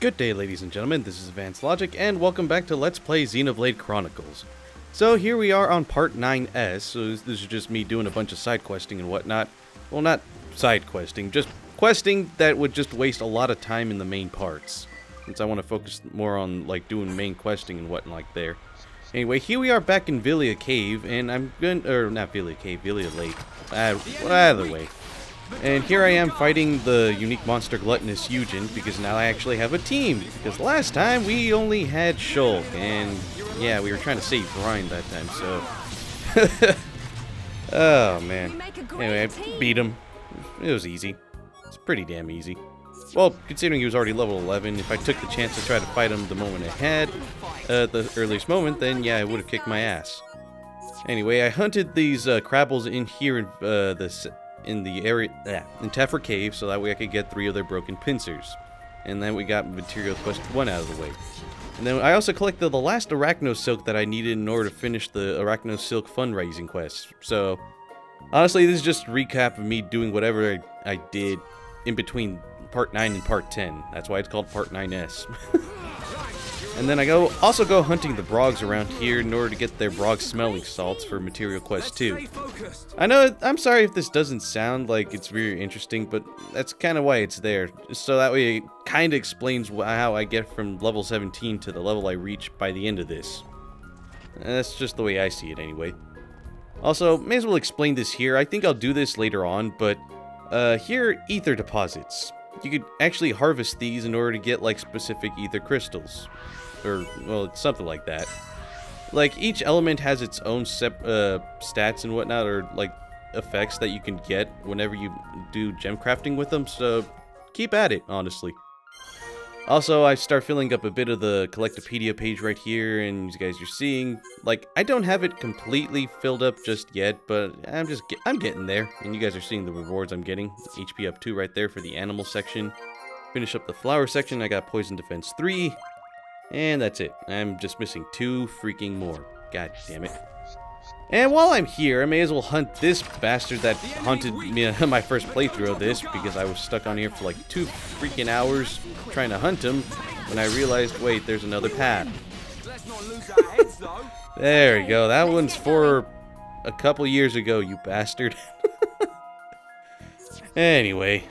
Good day, ladies and gentlemen, this is Advanced Logic, and welcome back to Let's Play Xenoblade Chronicles. So here we are on part 9S, so this is just me doing a bunch of side questing and whatnot. Well, not side questing, just questing that would just waste a lot of time in the main parts. Since I want to focus more on, like, doing main questing and whatnot there. Anyway, here we are back in Vilia Cave, and I'm going, or not Vilia Cave, Vilia Lake. Either way. And here I am fighting the unique monster Gluttonous Eugen, because now I actually have a team. Because last time we only had Shulk, and yeah, we were trying to save Ryan that time, so... Oh man. Anyway, I beat him. It was easy. It's pretty damn easy. Well, considering he was already level 11, if I took the chance to try to fight him the moment I had, the earliest moment, then yeah, I would have kicked my ass. Anyway, I hunted these crabbles in here in the area, in Tefra Cave, so that way I could get 3 of their broken pincers. And then we got Material Quest 1 out of the way. And then I also collected the last Arachno Silk that I needed in order to finish the Arachno Silk fundraising quest. So, honestly, this is just a recap of me doing whatever I did in between Part 9 and Part 10. That's why it's called Part 9S. And then I also go hunting the Brogs around here in order to get their Brog smelling salts for Material Quest 2. I know, I'm sorry if this doesn't sound like it's very interesting, but that's kind of why it's there. So that way it kind of explains how I get from level 17 to the level I reach by the end of this. And that's just the way I see it anyway. Also, may as well explain this here. I think I'll do this later on, but here are ether deposits. You could actually harvest these in order to get like specific ether crystals. Or, well, it's something like that. Like, each element has its own stats and whatnot, or, like, effects that you can get whenever you do gem crafting with them, so keep at it, honestly. Also, I start filling up a bit of the Collectopedia page right here, and you guys are seeing, like, I don't have it completely filled up just yet, but I'm getting there, and you guys are seeing the rewards I'm getting. HP up 2 right there for the animal section. Finish up the flower section, I got Poison Defense 3. And that's it. I'm just missing 2 freaking more. God damn it. And while I'm here, I may as well hunt this bastard that haunted me my first playthrough of this, because I was stuck on here for like 2 freaking hours trying to hunt him, when I realized, wait, there's another path. There we go. That one's for a couple years ago, you bastard. Anyway,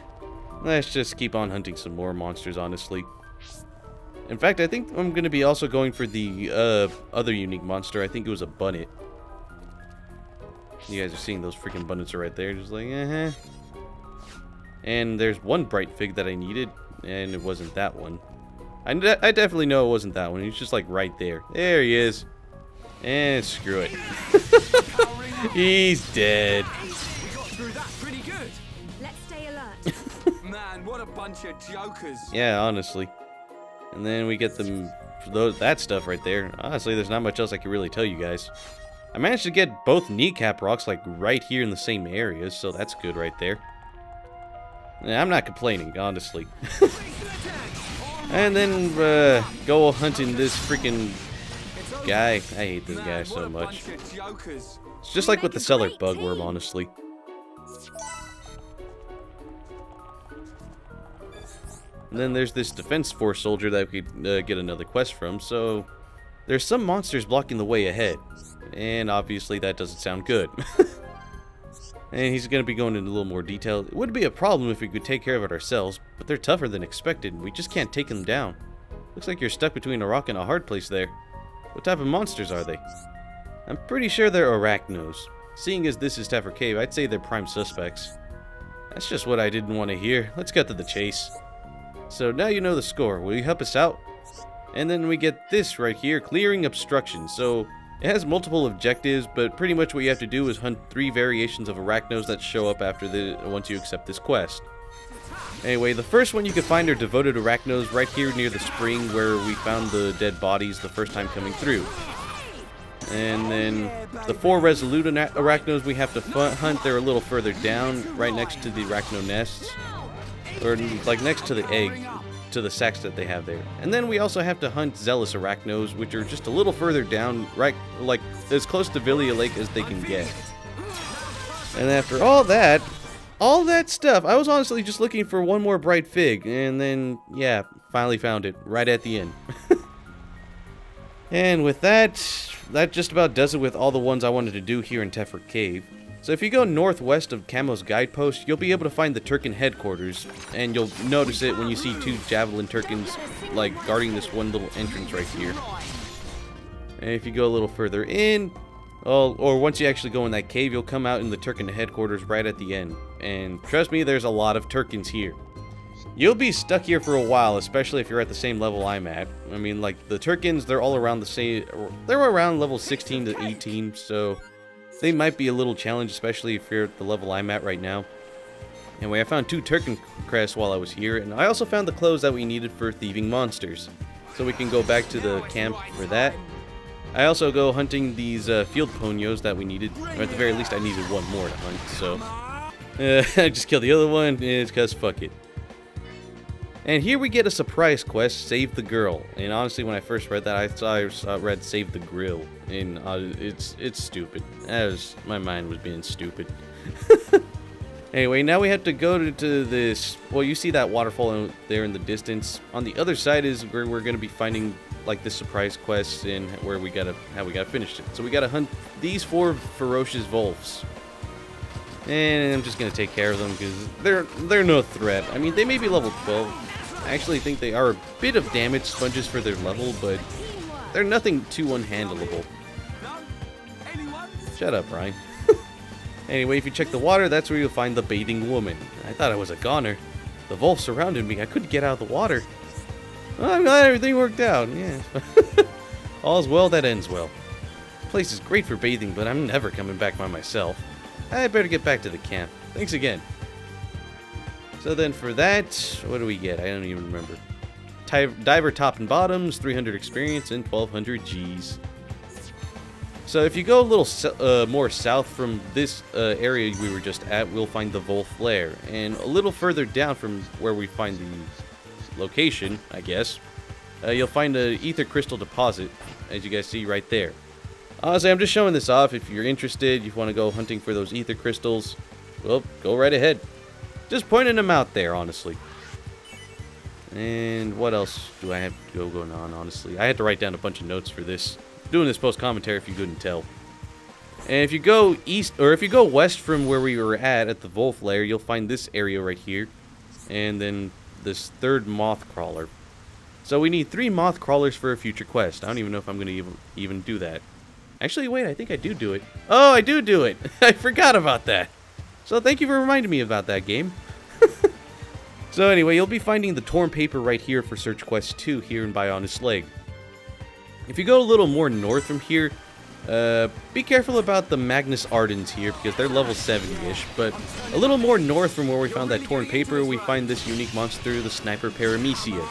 let's just keep on hunting some more monsters, honestly. In fact, I think I'm going to be also going for the other unique monster. I think it was a bunnet. You guys are seeing those freaking bunnets are right there. Just like, And there's one bright fig that I needed, and it wasn't that one. I definitely know it wasn't that one. He's just like right there. There he is. And screw it. He's dead. We got through that pretty good. Let's stay alert. Man, what a bunch of jokers. Yeah, honestly. And then we get that stuff right there. Honestly, there's not much else I can really tell you guys. I managed to get both kneecap rocks like right here in the same areas, so that's good right there. Yeah, I'm not complaining, honestly. And then go hunting this freaking guy. I hate this guy so much. It's just like with the cellar bugworm, honestly. And then there's this Defense Force soldier that we could get another quest from, so there's some monsters blocking the way ahead. And obviously that doesn't sound good. And he's going to be going into a little more detail. It would be a problem if we could take care of it ourselves, but they're tougher than expected, and we just can't take them down. Looks like you're stuck between a rock and a hard place there. What type of monsters are they? I'm pretty sure they're Arachnos. Seeing as this is Tefra Cave, I'd say they're prime suspects. That's just what I didn't want to hear. Let's get to the chase. So now you know the score. Will you help us out? And then we get this right here, clearing obstruction. So it has multiple objectives, but pretty much what you have to do is hunt 3 variations of Arachnos that show up once you accept this quest. Anyway, the first one you can find are devoted Arachnos right here near the spring where we found the dead bodies the first time coming through. And then the 4 resolute Arachnos we have to hunt, they're a little further down, right next to the Arachno nests. Or like next to the egg, to the sacks that they have there. And then we also have to hunt zealous Arachnos, which are just a little further down, right, like as close to Vilia Lake as they can get. And after all that stuff, I was honestly just looking for one more bright fig, and then, yeah, Finally found it, right at the end. And with that just about does it with all the ones I wanted to do here in Tefra Cave. So if you go northwest of Camo's Guidepost, you'll be able to find the Turken headquarters, and you'll notice it when you see 2 Javelin Turkens, like, guarding this one little entrance right here. And if you go a little further in, or once you actually go in that cave, you'll come out in the Turken headquarters right at the end. And trust me, there's a lot of Turkens here. You'll be stuck here for a while, especially if you're at the same level I'm at. I mean, like, the Turkens, they're all around the same, they're around level 16 to 18, so they might be a little challenge, especially if you're at the level I'm at right now. Anyway, I found 2 Turken crests while I was here, and I also found the clothes that we needed for thieving monsters. So we can go back to the camp for that. I also go hunting these field ponios that we needed, or at the very least I needed one more to hunt, so I just killed the other one, it's cause fuck it. And here we get a surprise quest, Save the Girl. And honestly, when I first read that, I read Save the Grill, and it's stupid. My mind was being stupid. Anyway, now we have to go to this. Well, you see that waterfall there in the distance. On the other side is where we're gonna be finding like this surprise quest and where how we gotta finish it. So we gotta hunt these 4 ferocious wolves. And I'm just gonna take care of them because they're no threat. I mean, they may be level 12. I actually think they are a bit of damage sponges for their level, but they're nothing too unhandleable. Shut up, Ryan. Anyway, if you check the water, that's where you'll find the bathing woman. I thought I was a goner. The wolf surrounded me. I couldn't get out of the water. Well, I'm glad everything worked out. Yeah. All's well that ends well. The place is great for bathing, but I'm never coming back by myself. I better get back to the camp. Thanks again. So then for that, what do we get? I don't even remember. Diver top and bottoms, 300 experience, and 1200 Gs. So if you go a little more south from this area we were just at, we'll find the Wolf Lair. And a little further down from where we find the location, I guess, you'll find an ether crystal deposit, as you guys see right there. Honestly, I'm just showing this off. If you're interested, you want to go hunting for those ether crystals, well, go right ahead. Just pointing them out there, honestly. And what else do I have going on, honestly? I had to write down a bunch of notes for this. Doing this post-commentary if you couldn't tell. And if you go east, or if you go west from where we were at the Wolf Lair, you'll find this area right here. And then this 3rd moth crawler. So we need 3 moth crawlers for a future quest. I don't even know if I'm going to even do that. Actually, wait, I think I do it. Oh, I do it. I forgot about that. So thank you for reminding me about that game. So anyway, you'll be finding the torn paper right here for Search Quest 2 here in Bionis Lake. If you go a little more north from here, be careful about the Magnus Ardens here because they're level 70-ish, but a little more north from where we found that torn paper, we find this unique monster, the Sniper Paramecia.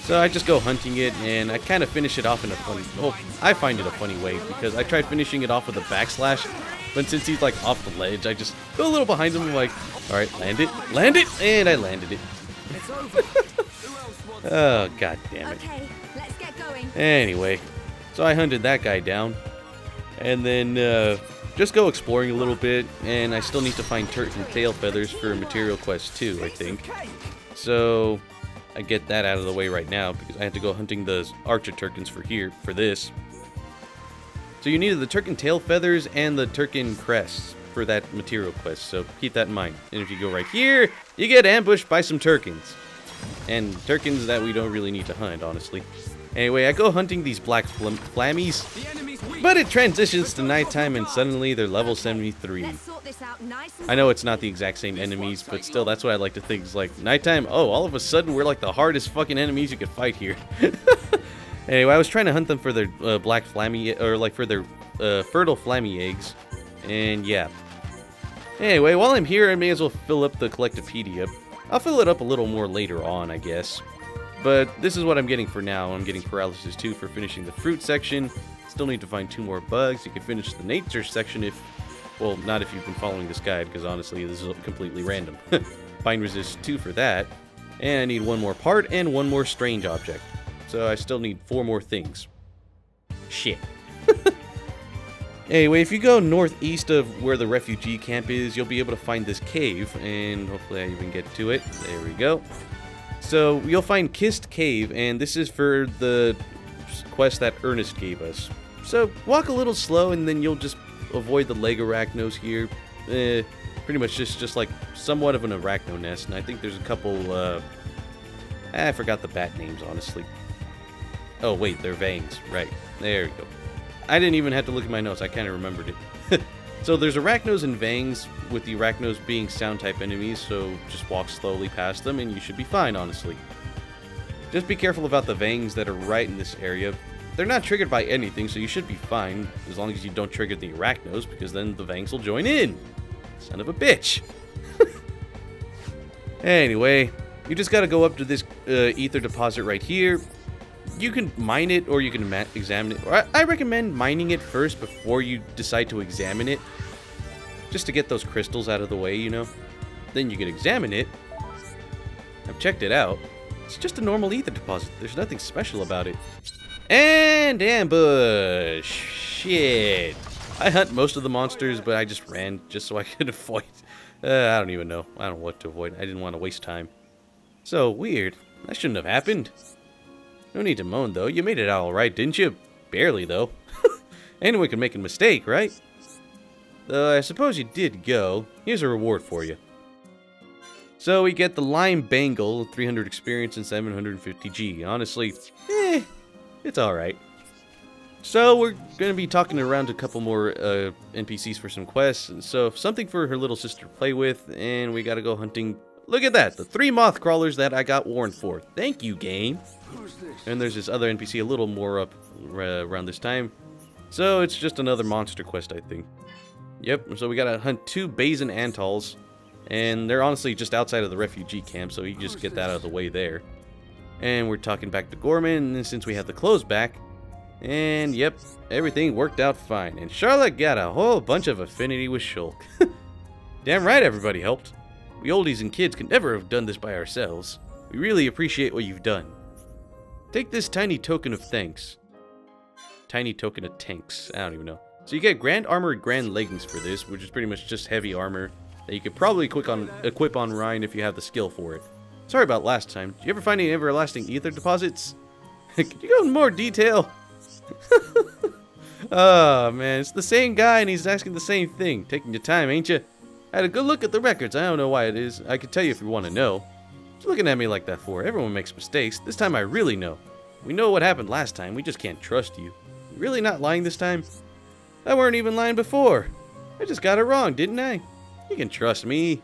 So I just go hunting it, and I kind of finish it off in a funny... Well, I find it a funny way, because I tried finishing it off with a backslash, but since he's, like, off the ledge, I just go a little behind him, like, alright, land it, and I landed it. Oh, god damn it. Okay, let's get going. Anyway, so I hunted that guy down, and then, just go exploring a little bit, and I still need to find Turken tail feathers for Material Quest 2, I think. So I get that out of the way right now because I had to go hunting the Archer Turkens for this. So you needed the Turken tail feathers and the Turken crests for that material quest, so keep that in mind. And if you go right here, you get ambushed by some Turkens. And Turkens that we don't really need to hunt, honestly. Anyway, I go hunting these black flammies, but it transitions to nighttime and suddenly they're level 73. I know it's not the exact same enemies, but still, that's what I like to think is like, nighttime, oh, all of a sudden we're like the hardest fucking enemies you could fight here. Anyway, I was trying to hunt them for their black flammy, or like for their fertile flammy eggs, and yeah. Anyway, while I'm here, I may as well fill up the Collectopedia. I'll fill it up a little more later on, I guess. But this is what I'm getting for now. I'm getting Paralysis 2 for finishing the fruit section. Still need to find 2 more bugs. You can finish the nature section if, well, not if you've been following this guide, because honestly, this is completely random. Find Resist 2 for that. And I need 1 more part and 1 more strange object. So I still need 4 more things. Shit. Anyway, if you go northeast of where the refugee camp is, you'll be able to find this cave, and hopefully I even get to it. There we go. So you'll find Kissed Cave, and this is for the quest that Ernest gave us. So walk a little slow, and then you'll just avoid the leg arachnos here. Pretty much just like somewhat of an arachno nest, and I think there's a couple, I forgot the bat names, honestly. Oh, wait, they're vangs. Right. There we go. I didn't even have to look at my notes. I kind of remembered it. So there's arachnos and vangs, with the arachnos being sound-type enemies, so just walk slowly past them, and you should be fine, honestly. Just be careful about the vangs that are right in this area. They're not triggered by anything, so you should be fine, as long as you don't trigger the arachnos, because then the vangs will join in. Son of a bitch. Anyway, you just gotta go up to this ether deposit right here. You can mine it, or you can examine it. Or I recommend mining it first before you decide to examine it. Just to get those crystals out of the way, you know. Then you can examine it. I've checked it out. It's just a normal ether deposit. There's nothing special about it. And ambush! Shit. I hunt most of the monsters, but I just ran just so I could avoid. I don't even know. I don't know what to avoid. I didn't want to waste time. So weird. That shouldn't have happened. No need to moan, though. You made it out alright, didn't you? Barely, though. Anyone can make a mistake, right? Though I suppose you did go. Here's a reward for you. So we get the Lime Bangle, 300 experience and 750 G. Honestly, it's alright. So we're going to be talking around a couple more NPCs for some quests. So something for her little sister to play with, and we got to go hunting. Look at that, the 3 moth crawlers that I got warned for. Thank you, game. And there's this other NPC a little more up around this time. So it's just another monster quest, I think. Yep, so we gotta hunt 2 Basin Antals. And they're honestly just outside of the refugee camp, so you just get that out of the way there. And we're talking back to Gorman, since we have the clothes back. And yep, everything worked out fine. And Charlotte got a whole bunch of affinity with Shulk. Damn right everybody helped. We oldies and kids could never have done this by ourselves. We really appreciate what you've done. Take this tiny token of thanks. Tiny token of tanks. I don't even know. So you get Grand Armor Grand Leggings for this, which is pretty much just heavy armor that you could probably equip on Ryan if you have the skill for it. Sorry about last time. Did you ever find any everlasting ether deposits? Could you go in more detail? Oh man, it's the same guy and he's asking the same thing. Taking your time, ain't you? I had a good look at the records. I don't know why it is. I could tell you if you want to know. What you looking at me like that for? Everyone makes mistakes. This time I really know. We know what happened last time. We just can't trust you. You really not lying this time? I weren't even lying before. I just got it wrong, didn't I? You can trust me.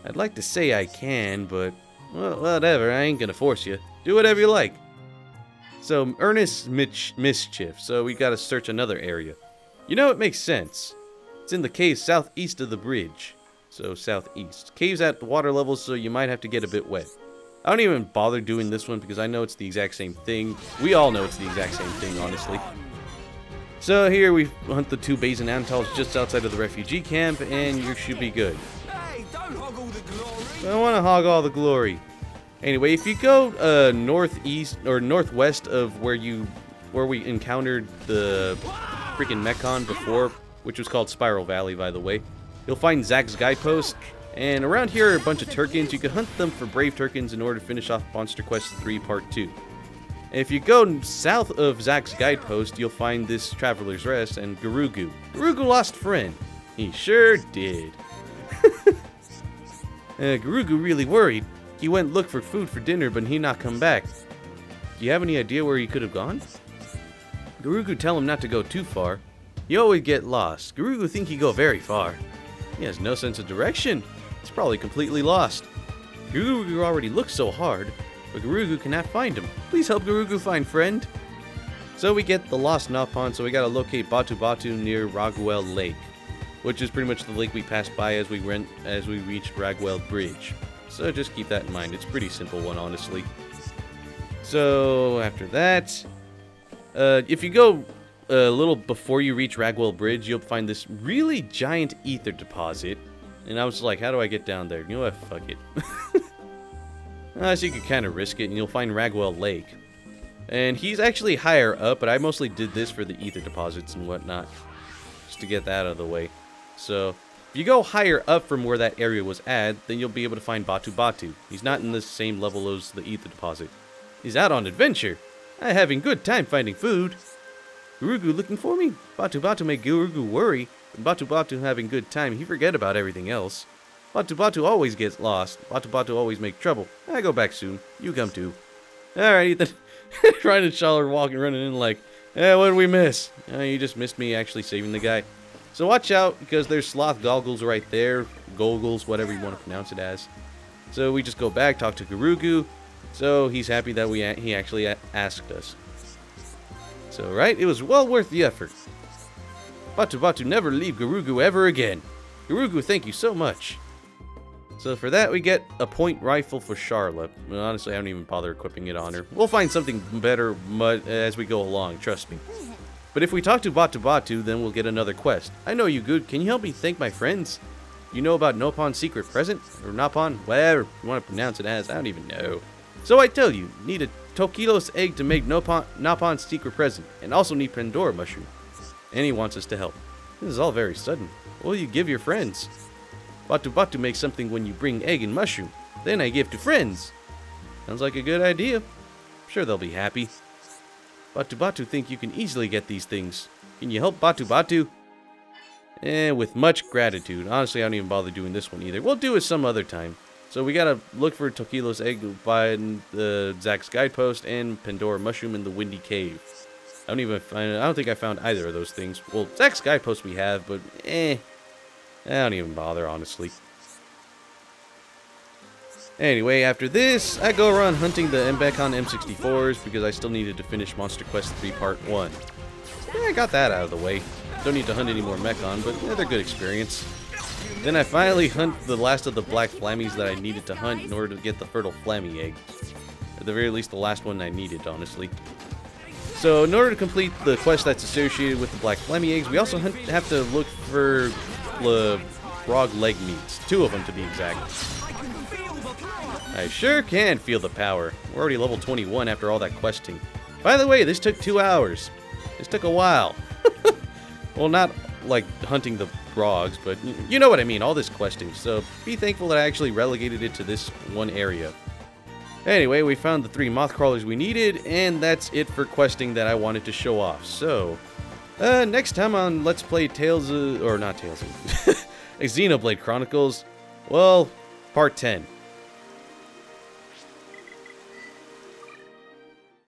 I'd like to say I can, but well, whatever. I ain't gonna force you. Do whatever you like. So, Ernest Mischief. So we gotta search another area. You know, it makes sense. It's in the caves southeast of the bridge. So, southeast. Caves at water levels, so you might have to get a bit wet. I don't even bother doing this one because I know it's the exact same thing. We all know it's the exact same thing, honestly. So here we hunt the 2 Basin Antals just outside of the refugee camp, and you should be good. Hey, don't hog all the glory. I don't want to hog all the glory. Anyway, if you go northeast or northwest of where we encountered the freaking Mechon before, which was called Spiral Valley, by the way, you'll find Zack's Guidepost. And around here are a bunch of Turkins. You can hunt them for Brave Turkins in order to finish off Monster Quest 3 Part 2. And if you go south of Zack's Guidepost, you'll find this Traveler's Rest and Gurugu. Gurugu lost friend. He sure did. Gurugu really worried. He went look for food for dinner, but he not come back. Do you have any idea where he could have gone? Gurugu tell him not to go too far. You always get lost. Gurugu think he go very far. He has no sense of direction. He's probably completely lost. Gurugu already looks so hard, but Gurugu cannot find him. Please help Gurugu find friend. So we get the lost Napon, so we gotta locate Batu Batu near Raguel Lake, which is pretty much the lake we passed by as we reached Raguel Bridge. So just keep that in mind. It's a pretty simple one, honestly. So after that, if you go a little before you reach Raguel Bridge, you'll find this really giant ether deposit. And I was like, how do I get down there? You know what? Fuck it. So you can kind of risk it, and you'll find Raguel Lake. And he's actually higher up, but I mostly did this for the ether deposits and whatnot, just to get that out of the way. So, if If you go higher up from where that area was at, then you'll be able to find Batu Batu. He's not in the same level as the ether deposit. He's out on adventure. I'm having good time finding food. Gurugu looking for me? Batu Batu make Gurugu worry. When Batu Batu having good time, he forget about everything else. Batu Batu always gets lost. Batu Batu always make trouble. I go back soon. You come too. Alright, Ethan. Ryan and Shaw are walking, running in like, what did we miss? You just missed me actually saving the guy. So watch out, because there's sloth goggles right there. Goggles, whatever you want to pronounce it as. So we just go back, talk to Gurugu. So he's happy that he actually asked us. So, right, it was well worth the effort. Batu Batu never leave Gurugu ever again. Gurugu, thank you so much. So for that, we get a point rifle for Charlotte. Well, honestly, I don't even bother equipping it on her. We'll find something better as we go along, trust me. But if we talk to Batu Batu, then we'll get another quest. I know you good. Can you help me thank my friends? You know about Nopon's secret present? Or Nopon? Whatever you want to pronounce it as. I don't even know. So I tell you, need a Tokilos egg to make Nopon's secret present. And also need Pandora mushroom. And he wants us to help. This is all very sudden. What will you give your friends? Batu Batu makes something when you bring egg and mushroom. Then I give to friends. Sounds like a good idea. I'm sure they'll be happy. Batu Batu think you can easily get these things. Can you help Batu Batu? With much gratitude. Honestly, I don't even bother doing this one either. We'll do it some other time. So we gotta look for Tokilo's egg by Zach's guidepost and Pandora mushroom in the Windy Cave. I don't think I found either of those things. Well, Zach's guidepost we have, but I don't even bother, honestly. Anyway, after this, I go around hunting the Mbekon M64s because I still needed to finish Monster Quest 3 Part 1. I got that out of the way. Don't need to hunt any more Mechon, but they're good experience. Then I finally hunt the last of the black flammies that I needed to hunt in order to get the fertile flammy egg. At the very least, the last one I needed, honestly. So, in order to complete the quest that's associated with the black flammy eggs, we also have to look for the frog leg meats. 2 of them, to be exact. I sure can feel the power. We're already level 21 after all that questing. By the way, this took 2 hours. This took a while. Well, not like hunting the frogs, but you know what I mean, all this questing. So be thankful that I actually relegated it to this one area. Anyway, we found the 3 moth crawlers we needed, and that's it for questing that I wanted to show off. So, next time on Let's Play Xenoblade Chronicles, well, Part 10.